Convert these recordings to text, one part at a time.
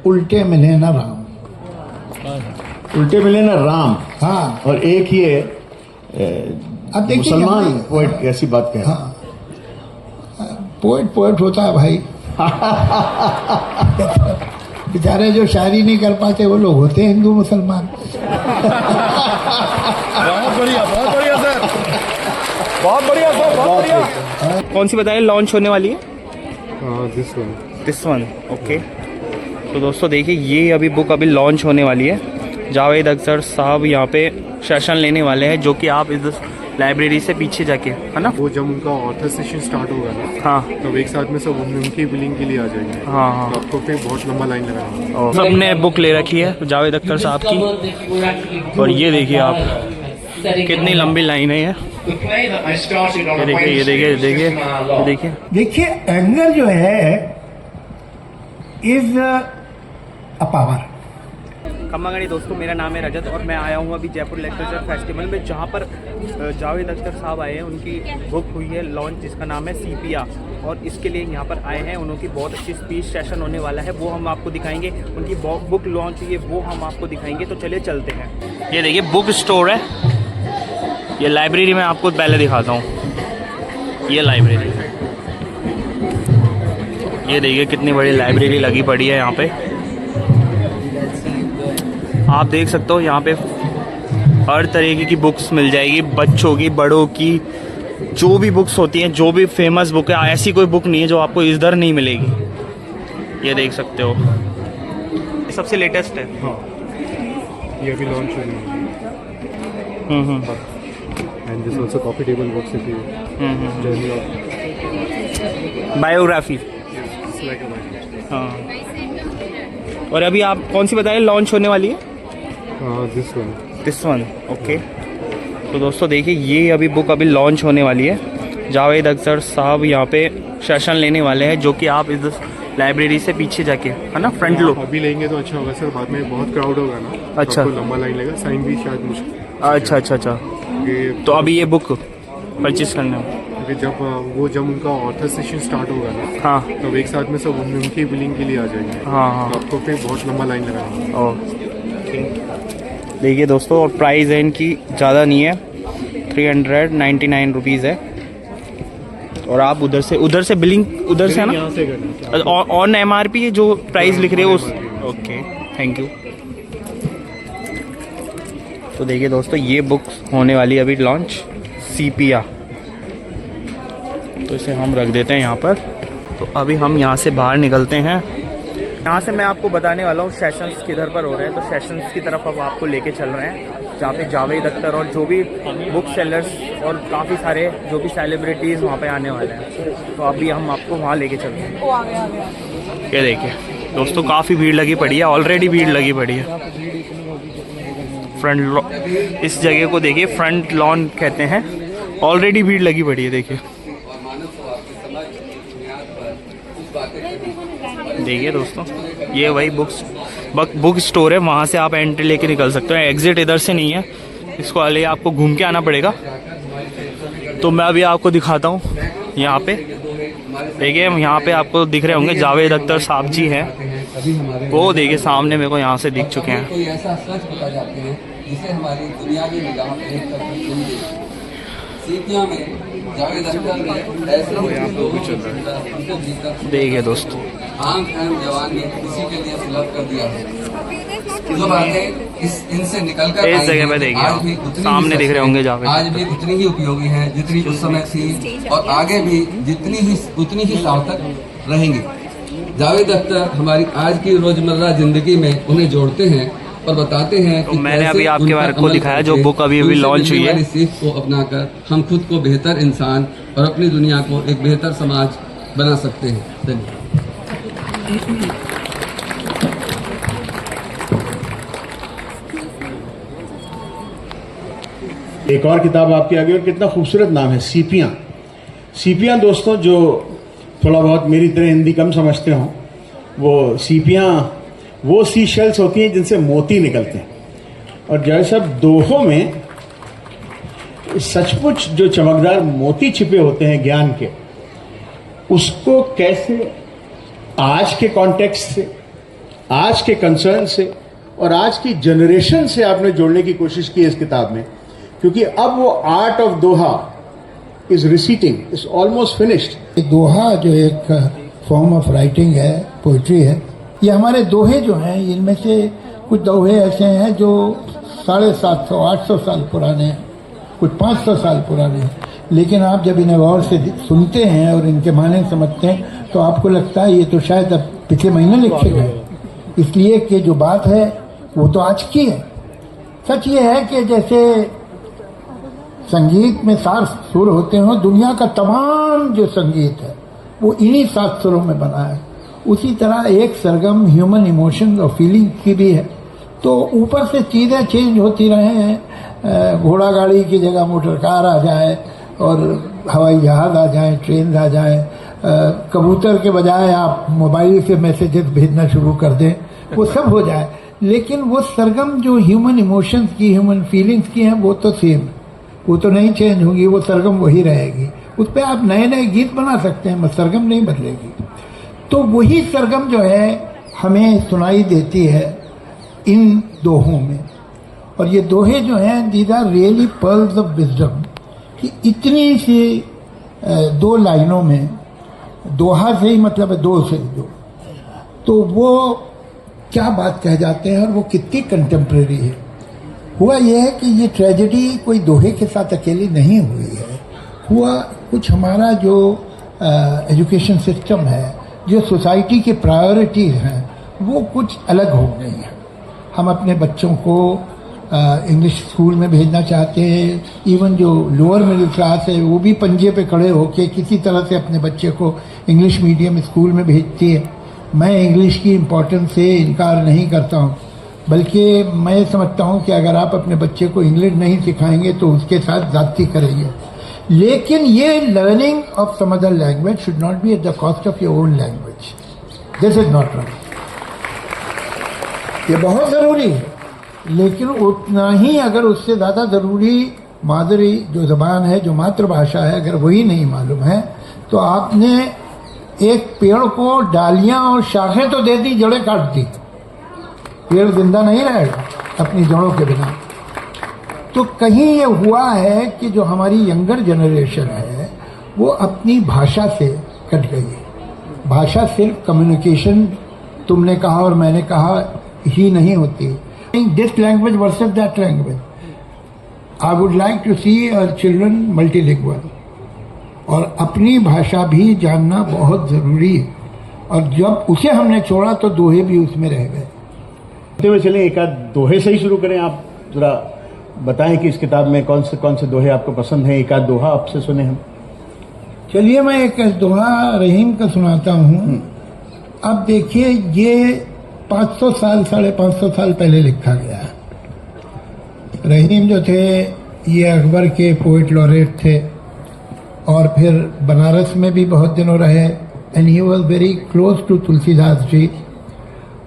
उल्टे मिले ना राम। उल्टे मिले ना राम। हाँ, और एक ये अब देखिए मुसलमान क्या- पोएट ऐसी बात कह रहे हैं। हाँ, पोएट होता है भाई। बेचारे जो शायरी नहीं कर पाते वो लोग होते हैं हिंदू मुसलमान। बहुत बढ़िया सर, बहुत बढ़िया सर, बहुत बढ़िया। कौन सी बताइए लॉन्च होने वाली है? This one. ओके। तो दोस्तों देखिए ये अभी बुक अभी लॉन्च होने वाली है। जावेद अख्तर साहब यहाँ पे सेशन लेने वाले हैं, जो कि आप इस लाइब्रेरी से पीछे जाके, है ना? वो जब उनका ऑथर सेशन स्टार्ट होगा ना, हाँ तब एक साथ में सब उनकी बिलिंग के लिए आ जाएंगे। हाँ तो आपको फिर बहुत लंबा लाइन लगाना है। सबने बुक ले रखी है जावेद अख्तर साहब की, और ये देखिए आप कितनी लंबी लाइन है ये देखिए, ये देखिए, ये देखिए, ये देखिए। देखिए एंगर जो है इज अ पावर। खम्मागणी दोस्तों, मेरा नाम है रजत और मैं आया हूँ अभी जयपुर लिटरेचर फेस्टिवल में, जहाँ पर जावेद अख्तर साहब आए हैं। उनकी बुक हुई है लॉन्च जिसका नाम है सीपिया, और इसके लिए यहाँ पर आए हैं। उनकी बहुत अच्छी स्पीच सेशन होने वाला है, वो हम आपको दिखाएंगे। उनकी बुक लॉन्च हुई है, वो हम आपको दिखाएंगे। तो चलिए चलते हैं। ये देखिए बुक स्टोर है, ये लाइब्रेरी में आपको पहले दिखाता हूँ। ये लाइब्रेरी, ये देखिए कितनी बड़ी लाइब्रेरी लगी पड़ी है यहाँ पे। आप देख सकते हो यहाँ पे हर तरीके की बुक्स मिल जाएगी, बच्चों की, बड़ों की, जो भी बुक्स होती हैं, जो भी फेमस बुक है। ऐसी कोई बुक नहीं है जो आपको इधर नहीं मिलेगी। ये देख सकते हो, ये सबसे लेटेस्ट है। हाँ, ये अभी लॉन्च हुई है। And this also coffee table books if you journey of biography. Like a biography. हाँ, और अभी आप कौन सी बताइए लॉन्च होने वाली है? This one. ओके। तो दोस्तों देखिए ये अभी बुक अभी लॉन्च होने वाली है। जावेद अख्तर साहब यहाँ पे सेशन लेने वाले हैं, जो कि आप इस लाइब्रेरी से पीछे जाके, है ना, फ्रंट लो। अभी लेंगे तो अच्छा होगा सर, बाद में बहुत क्राउड होगा ना। अच्छा। तो आपको लंबा लाइन लगेगा, साइन भी शायद मुश्किल। अच्छा अच्छा अच्छा। ये तो अभी ये बुक परचेज करने में, क्योंकि जब उनका ऑथर सेशन स्टार्ट होगा ना, हाँ तब एक साथ में सब उनकी बिलिंग के लिए आ जाएंगे। हाँ तो आपको फिर बहुत लंबा लाइन लगाना है। ओ देखिए दोस्तों, और प्राइस है इनकी ज़्यादा नहीं है, 399 रुपीज़ है। और आप उधर से बिलिंग उधर से है ना, यहाँ से करना ऑन MRP जो प्राइस लिख रहे हो उस। Okay, thank you. तो देखिए दोस्तों ये बुक होने वाली है अभी लॉन्च, सीपिया। तो इसे हम रख देते हैं यहाँ पर। तो अभी हम यहाँ से बाहर निकलते हैं। यहाँ से मैं आपको बताने वाला हूँ सेशंस किधर पर हो रहे हैं। तो सेशंस की तरफ अब आपको लेके चल रहे हैं, जहाँ पे जावेद अख्तर और जो भी बुक सेलर्स और काफ़ी सारे जो भी सेलिब्रिटीज़ वहाँ पे आने वाले हैं। तो अभी हम आपको वहाँ लेके चलते हैं। ये देखिए दोस्तों, काफ़ी भीड़ लगी पड़ी है, ऑलरेडी भीड़ लगी पड़ी है। इस जगह को देखिए, फ्रंट लॉन कहते हैं। ऑलरेडी भीड़ लगी पड़ी है, देखिए देखिए दोस्तों, ये वही बुक स्टोर है। वहाँ से आप एंट्री लेके निकल सकते हो, एग्जिट इधर से नहीं है, इसको वाले आपको घूम के आना पड़ेगा। तो मैं अभी आपको दिखाता हूँ यहाँ पे। देखिए यहाँ पे आपको दिख रहे होंगे जावेद अख्तर साहब जी हैं, वो देखिए सामने मेरे को यहाँ से दिख चुके हैं। कोई ऐसा सच बता जाते हैं जिसे हमारी दुनियावी निगाह देख कर सुन ली। सीपिया में जावेद अख्तर ने ऐसे देखिए दोस्तों, आम एवं जवान ने किसी के लिए सुलभ कर दिया है। जो बातें इनसे निकल कर इस जगह पे देखिए सामने दिख रहे होंगे जावेद, आज भी उतनी ही उपयोगी है जितनी उस समय थी, और आगे भी उतनी ही सार्थक रहेंगी। जावेद अख्तर हमारी आज की रोजमर्रा जिंदगी में उन्हें जोड़ते हैं और बताते हैं कि मैंने अभी आपके बारे को दिखाया जो बुक अभी लॉन्च हुई है। सीख को अपनाकर हम खुद को बेहतर इंसान और अपनी दुनिया को एक बेहतर समाज बना सकते हैं। धन्यवाद। एक और किताब आपके आगे, और कितना खूबसूरत नाम है, सीपियाँ। सीपियाँ दोस्तों, जो थोड़ा बहुत मेरी तरह हिंदी कम समझते हो, वो सीपियाँ वो सी शेल्स होती हैं जिनसे मोती निकलते हैं। और जैसे सब दोहों में सचमुच जो चमकदार मोती छिपे होते हैं ज्ञान के, उसको कैसे आज के कॉन्टेक्स्ट से, आज के कंसर्न से और आज की जनरेशन से आपने जोड़ने की कोशिश की इस किताब में, क्योंकि अब वो art of doha is reciting, is almost finished. दोहा जो एक फॉर्म ऑफ राइटिंग है, पोइट्री है, ये हमारे दोहे जो हैं, इनमें से कुछ दोहे ऐसे हैं जो 750-800 साल पुराने हैं, कुछ 500 साल पुराने हैं, लेकिन आप जब इन्हें गौर से सुनते हैं और इनके माने समझते हैं तो आपको लगता है ये तो शायद अब पिछले महीने लिखे गए, इसलिए कि जो बात है वो तो आज की है। सच ये है कि जैसे संगीत में 7 सुर होते हो, दुनिया का तमाम जो संगीत है वो इन्हीं 7 सुरों में बना है, उसी तरह एक सरगम ह्यूमन इमोशन और फीलिंग की भी है। तो ऊपर से चीज़ें चेंज होती रहे हैं, घोड़ा गाड़ी की जगह मोटर कार आ जाए और हवाई जहाज़ आ जाए, ट्रेन आ जाए, कबूतर के बजाय आप मोबाइल से मैसेजेस भेजना शुरू कर दें, वो सब हो जाए, लेकिन वो सरगम जो ह्यूमन इमोशंस की, ह्यूमन फीलिंग्स की हैं, वो तो सेम, वो तो नहीं चेंज होगी, वो सरगम वही रहेगी। उस पर आप नए नए गीत बना सकते हैं, मगर सरगम नहीं बदलेगी। तो वही सरगम जो है हमें सुनाई देती है इन दोहों में, और ये दोहे जो हैं these are really pearls of wisdom, कि इतनी सी 2 लाइनों में, दोहा से ही मतलब है 2 से 2, तो वो क्या बात कह जाते हैं और वो कितनी कंटेम्प्रेरी है। हुआ यह है कि ये ट्रेजेडी कोई दोहे के साथ अकेली नहीं हुई है, हुआ कुछ हमारा जो एजुकेशन सिस्टम है, जो सोसाइटी की प्रायोरिटीज़ हैं, वो कुछ अलग हो गई हैं। हम अपने बच्चों को इंग्लिश स्कूल में भेजना चाहते हैं, इवन जो लोअर मिडिल क्लास है वो भी पंजे पे खड़े होकर किसी तरह से अपने बच्चे को इंग्लिश मीडियम स्कूल में भेजती है। मैं इंग्लिश की इम्पोर्टेंस से इनकार नहीं करता हूँ, बल्कि मैं समझता हूँ कि अगर आप अपने बच्चे को इंग्लिश नहीं सिखाएंगे तो उसके साथ ज़्यादती करेंगे। लेकिन ये learning of some other language should not be at the cost of your own language, this is not right. ये बहुत ज़रूरी है, लेकिन उतना ही अगर उससे ज़्यादा ज़रूरी मादरी जो ज़बान है, जो मातृभाषा है, अगर वही नहीं मालूम है तो आपने एक पेड़ को डालियां और शाखें तो दे दी, जड़ें काट दी, पेड़ जिंदा नहीं रहेगा अपनी जड़ों के बिना। तो कहीं ये हुआ है कि जो हमारी यंगर जनरेशन है वो अपनी भाषा से कट गई है। भाषा सिर्फ कम्युनिकेशन, तुमने कहा और मैंने कहा ही नहीं होती। This language versus that language, I would like to see our children multilingual, और अपनी भाषा भी जानना बहुत ज़रूरी है, और जब उसे हमने छोड़ा तो दोहे भी उसमें रह गए। हुए चलें, एक आध दोहे से ही शुरू करें। आप जरा बताएं कि इस किताब में कौन से दोहे आपको पसंद हैं, एक आध दोहा आपसे सुने हम। चलिए मैं एक दोहा रहीम का सुनाता हूँ। अब देखिए, ये 500 साल 550 साल पहले लिखा गया है। रहीम जो थे ये अकबर के पोइट लॉरेट थे, और फिर बनारस में भी बहुत दिनों रहे, and he was very close to Tulsidas ji.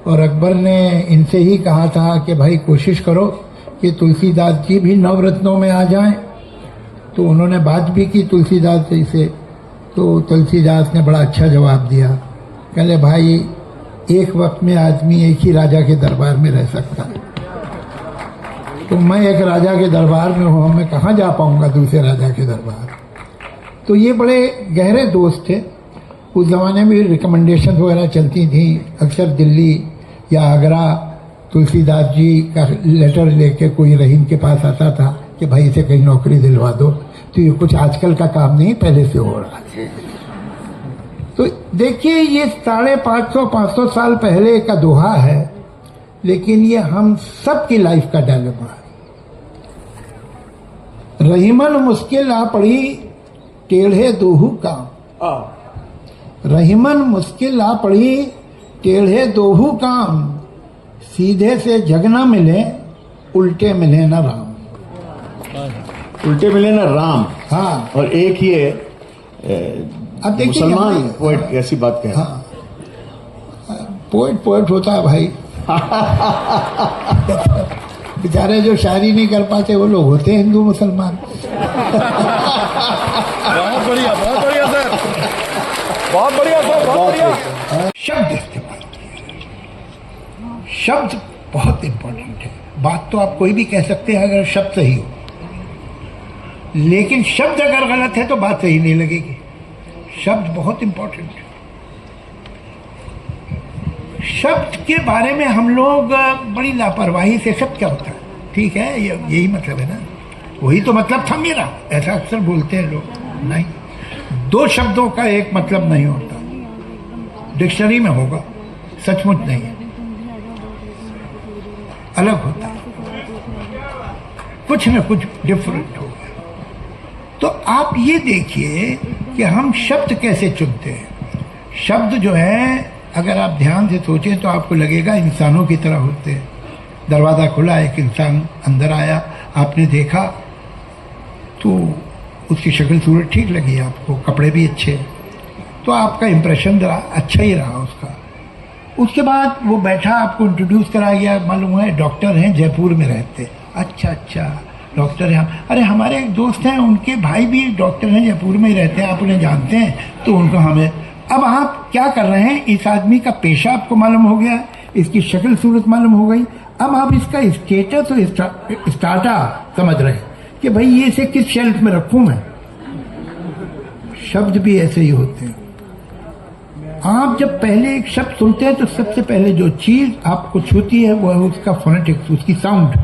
और अकबर ने इनसे ही कहा था कि भाई कोशिश करो कि तुलसीदास जी भी नवरत्नों में आ जाएं। तो उन्होंने बात भी की तुलसीदास जी से, तो तुलसीदास ने बड़ा अच्छा जवाब दिया, कहले भाई एक वक्त में आदमी एक ही राजा के दरबार में रह सकता है, तो मैं एक राजा के दरबार में हूँ, मैं कहाँ जा पाऊँगा दूसरे राजा के दरबार। तो ये बड़े गहरे दोस्त थे। उस ज़माने में रिकमेंडेशन वगैरह चलती थी, अक्सर दिल्ली या आगरा तुलसीदास जी का लेटर लेके कोई रहीम के पास आता था कि भाई इसे कहीं नौकरी दिलवा दो। तो ये कुछ आजकल का काम नहीं, पहले से हो रहा है। तो देखिए, ये 550 साल पहले का दोहा है, लेकिन ये हम सब की लाइफ का डायलेमा है। रहीमन मुश्किल आ पड़ी टेढ़े दोहू काम, रहीमन मुश्किल आ पड़ी टेढ़े दोहू काम, सीधे से जग न मिले उल्टे मिले न राम। उल्टे मिले ना राम। हाँ, और एक ही है अब देखिए मुसलमान पोएट ऐसी बात कहे। हाँ, पोएट होता है भाई। बेचारे जो शायरी नहीं कर पाते वो लोग होते हैं हिंदू मुसलमान। बहुत बढ़िया सर, बहुत बढ़िया सर, बहुत बढ़िया। शब्द इस्तेमाल किए, शब्द बहुत इंपॉर्टेंट है। बात तो आप कोई भी कह सकते हैं अगर शब्द सही हो, लेकिन शब्द अगर गलत है तो बात सही नहीं लगेगी। शब्द बहुत इंपॉर्टेंट है। शब्द के बारे में हम लोग बड़ी लापरवाही से, शब्द क्या होता है, ठीक है, यही मतलब है ना, वही तो मतलब था मेरा, ऐसा अक्सर बोलते हैं लोग। नहीं, दो शब्दों का एक मतलब नहीं होता, डिक्शनरी में होगा, सचमुच नहीं है, अलग होता है, कुछ न कुछ डिफरेंट होगा। तो आप ये देखिए कि हम शब्द कैसे चुनते हैं। शब्द जो है अगर आप ध्यान से सोचें तो आपको लगेगा इंसानों की तरह होते हैं। दरवाज़ा खुला, एक इंसान अंदर आया, आपने देखा तो उसकी शक्ल सूरत ठीक लगी आपको, कपड़े भी अच्छे, तो आपका इंप्रेशन अच्छा ही रहा उसका। उसके बाद वो बैठा, आपको इंट्रोड्यूस कराया गया, मालूम है डॉक्टर हैं, जयपुर में रहते। अच्छा डॉक्टर हैं, अरे हमारे एक दोस्त हैं, उनके भाई भी डॉक्टर हैं, जयपुर में ही रहते हैं, आप उन्हें जानते हैं, तो उनको हमें। अब आप क्या कर रहे हैं, इस आदमी का पेशा आपको मालूम हो गया, इसकी शक्ल सूरत मालूम हो गई, अब आप इसका स्टेटस और स्टाटा समझ रहे हैं कि भाई ये इसे किस शेल्फ में रखूं मैं। शब्द भी ऐसे ही होते हैं। आप जब पहले एक शब्द सुनते हैं तो सबसे पहले जो चीज आपको छूती है वो है उसका फोनेटिक्स, उसकी साउंड।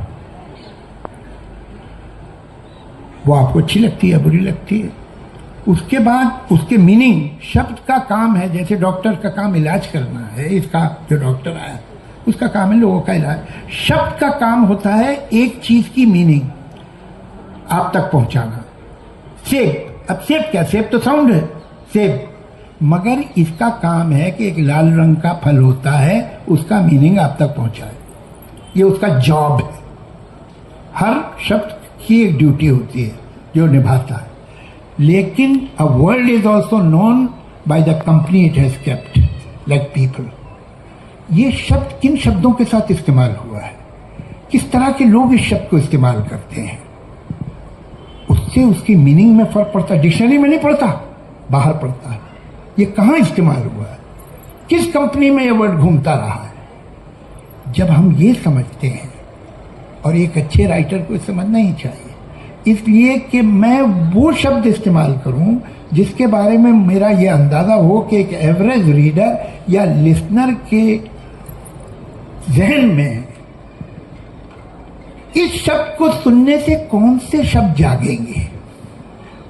वो आपको अच्छी लगती है, बुरी लगती है। उसके बाद उसके मीनिंग, शब्द का काम है, जैसे डॉक्टर का काम इलाज करना है, इसका जो डॉक्टर आया उसका काम है लोगों का इलाज। शब्द का काम होता है एक चीज की मीनिंग आप तक पहुंचाना। सेब, अब सेब क्या, सेब तो साउंड है, सेब, मगर इसका काम है कि एक लाल रंग का फल होता है, उसका मीनिंग आप तक पहुंचाए, ये उसका जॉब है। हर शब्द की एक ड्यूटी होती है जो निभाता है। लेकिन a world is also known by the company it has kept, like people. ये शब्द किन शब्दों के साथ इस्तेमाल हुआ है, किस तरह के लोग इस शब्द को इस्तेमाल करते हैं, उससे उसकी मीनिंग में फर्क पड़ता है। डिक्शनरी में नहीं पड़ता, बाहर पड़ता है। ये कहाँ इस्तेमाल हुआ है, किस कंपनी में ये वर्ड घूमता रहा है। जब हम ये समझते हैं, और एक अच्छे राइटर को समझना ही चाहिए, इसलिए कि मैं वो शब्द इस्तेमाल करूं जिसके बारे में मेरा ये अंदाजा हो कि एक एवरेज रीडर या लिसनर के जहन में इस शब्द को सुनने से कौन से शब्द जागेंगे,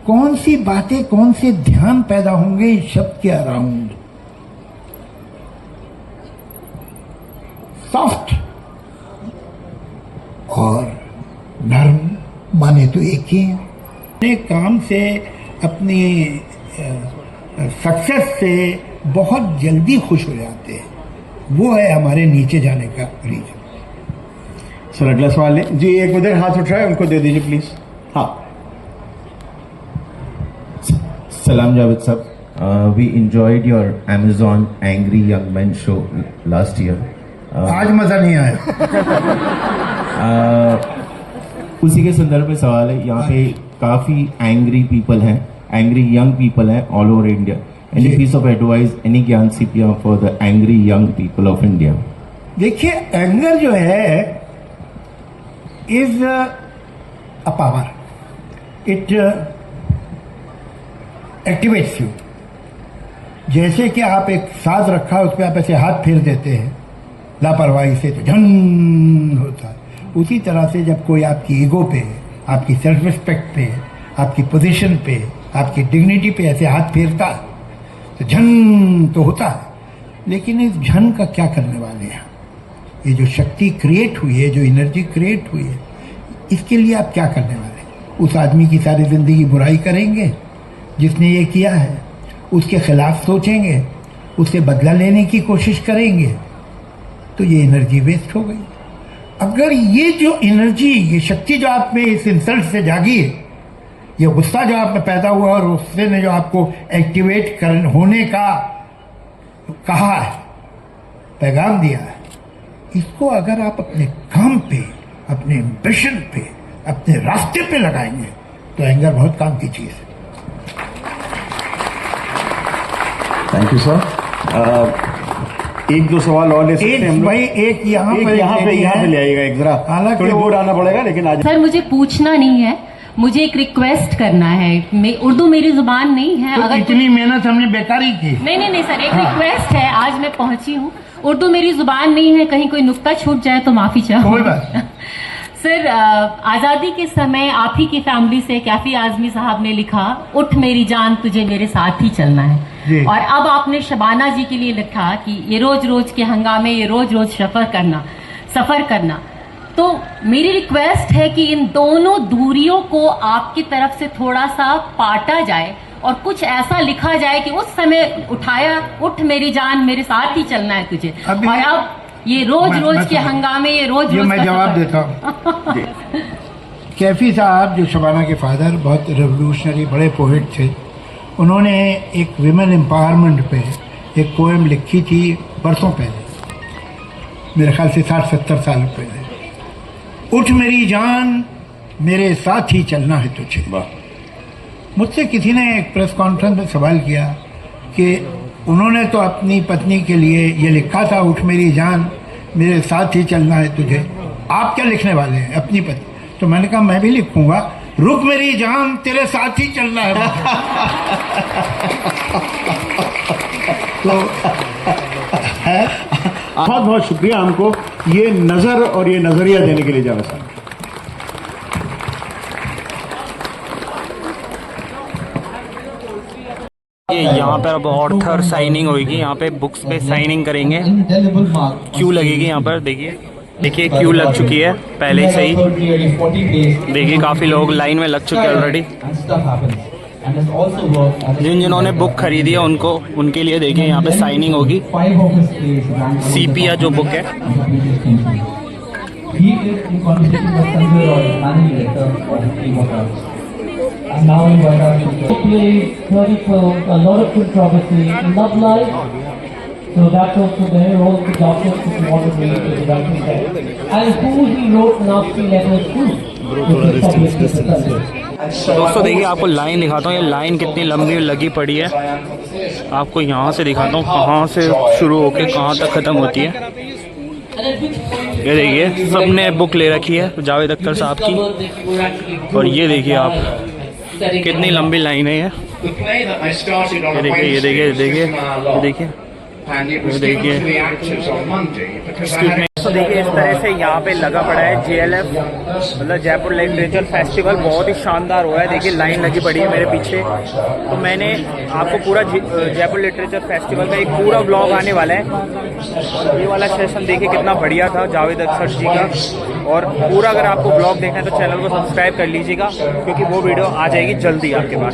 कौन सी बातें, कौन से ध्यान पैदा होंगे इस शब्द के अराउंड। सॉफ्ट और नर्म माने तो एक ही है। अपने काम से, अपनी सक्सेस से बहुत जल्दी खुश हो जाते हैं, वो है हमारे नीचे जाने का रीजन। सर अगला सवाल है जी, एक उधर हाथ उठाए, उनको दे दीजिए प्लीज। हाँ, Salam Javed sir, we enjoyed your Amazon Angry Young Men show last year. आज मजा नहीं आया। उसी के संदर्भ में सवाल है, यहाँ पे काफी एंग्री पीपल हैं, एंग्री यंग पीपल हैं all over India. Any piece of advice, any gyan सीपिया for the angry young people of India? देखिए, एंगर जो है is a power, it activates you. जैसे कि आप एक साज रखा है, उस पर आप ऐसे हाथ फेर देते हैं लापरवाही से, तो झन होता है। उसी तरह से जब कोई आपकी ईगो पे, आपकी सेल्फ रिस्पेक्ट पे, आपकी पोजीशन पे, आपकी डिग्निटी पे ऐसे हाथ फेरता है तो झन तो होता है। लेकिन इस झन का क्या करने वाले हैं? ये जो शक्ति क्रिएट हुई है, जो एनर्जी क्रिएट हुई है, इसके लिए आप क्या करने वाले? उस आदमी की सारी जिंदगी बुराई करेंगे जिसने ये किया है, उसके खिलाफ सोचेंगे, उससे बदला लेने की कोशिश करेंगे, तो ये एनर्जी वेस्ट हो गई। अगर ये जो एनर्जी, ये शक्ति जो आप में इस इंसल्ट से जागी है, ये गुस्सा जो आप में पैदा हुआ और उससे ने जो आपको एक्टिवेट होने का कहा है, पैगाम दिया है, इसको अगर आप अपने काम पे, अपने एम्बिशन पे, अपने रास्ते पे लगाएंगे तो एंगर बहुत काम की चीज है। Thank you sir. एक दो सवाल और ले सकते हैं हम एक लोग? भाई एक यहाँ एक पर यहाँ पे ले आइएगा एक जरा, हालांकि थोड़ी वो- दूर आना पड़ेगा लेकिन आज सर मुझे पूछना नहीं है, मुझे एक रिक्वेस्ट करना है। उर्दू मेरी जुबान नहीं है। तो अगर इतनी मेहनत हमने बेकारी की। नहीं सर, एक रिक्वेस्ट है। आज मैं पहुंची हूँ, उर्दू मेरी जुबान नहीं है, कहीं कोई नुक्ता छूट जाए तो माफी चाहूँ। कोई बात सर आजादी के समय आप ही की फैमिली से कैफी आजमी साहब ने लिखा, उठ मेरी जान तुझे मेरे साथ ही चलना है। जी। और अब आपने शबाना जी के लिए लिखा कि ये रोज रोज के हंगामे, ये रोज रोज सफर करना। तो मेरी रिक्वेस्ट है कि इन दोनों दूरियों को आपकी तरफ से थोड़ा सा पाटा जाए और कुछ ऐसा लिखा जाए कि उस समय उठाया, उठ मेरी जान मेरे साथ ही चलना है तुझे, अभी- और अब ये रोज रोज के समझ- हंगामे, ये रोज ये रोज मैं का जवाब सफर। देता हूँ। कैफी साहब जो शबाना के फादर बहुत रेवोल्यूशनरी बड़े पोइट थे, उन्होंने एक विमेन एम्पावरमेंट पे एक पोएम लिखी थी बरसों पहले, मेरे ख्याल से 60-70 साल पहले। उठ मेरी जान मेरे साथ ही चलना है तुझे। मुझसे किसी ने एक प्रेस कॉन्फ्रेंस में सवाल किया कि उन्होंने तो अपनी पत्नी के लिए ये लिखा था, उठ मेरी जान मेरे साथ ही चलना है तुझे, आप क्या लिखने वाले हैं अपनी पत्नी? तो मैंने कहा मैं भी लिखूंगा, रुक मेरी जान तेरे साथ ही चलना है मुझे। तो बहुत बहुत शुक्रिया हमको ये नजर और ये नजरिया देने के लिए जावेद साहब। ये यहाँ पर अब ऑर्थर साइनिंग होगी, यहाँ पे बुक्स पे साइनिंग करेंगे। क्यू लगेगी यहाँ पर, देखिए क्यू लग चुकी है पहले से ही। देखिए काफ़ी लोग लाइन में लग चुके हैं ऑलरेडी। जिन्होंने बुक खरीदी है उनको, उनके लिए देखिए यहाँ पे साइनिंग होगी। सीपिया जो बुक है, And now we went on to play 30 films, a lot of controversy, love life. So that's also there, all the documents if you want to read the writing there. And who he wrote nasty letters to. दोस्तों देखिए आपको line दिखाता हूँ, ये line कितनी लंबी लगी पड़ी है। आपको यहाँ से दिखाता हूँ कहाँ से शुरू होके कहाँ तक ख़त्म होती है। ये देखिए सबने बुक ले रखी है जावेद अख्तर साहब की, और ये देखिए आप कितनी लंबी लाइन है। ये देखिए ये देखिए ये देखिए ये देखिए ये देखिए। तो देखिए इस तरह से यहाँ पे लगा पड़ा है JLF, मतलब जयपुर लिटरेचर फेस्टिवल। बहुत ही शानदार हुआ है, देखिए लाइन लगी पड़ी है मेरे पीछे। तो मैंने आपको पूरा जयपुर लिटरेचर फेस्टिवल का एक पूरा व्लॉग आने वाला है। और ये वाला सेशन देखिए कितना बढ़िया था जावेद अख्तर जी का। और पूरा अगर आपको व्लॉग देखना है तो चैनल को सब्सक्राइब कर लीजिएगा, क्योंकि वो वीडियो आ जाएगी जल्दी आपके पास।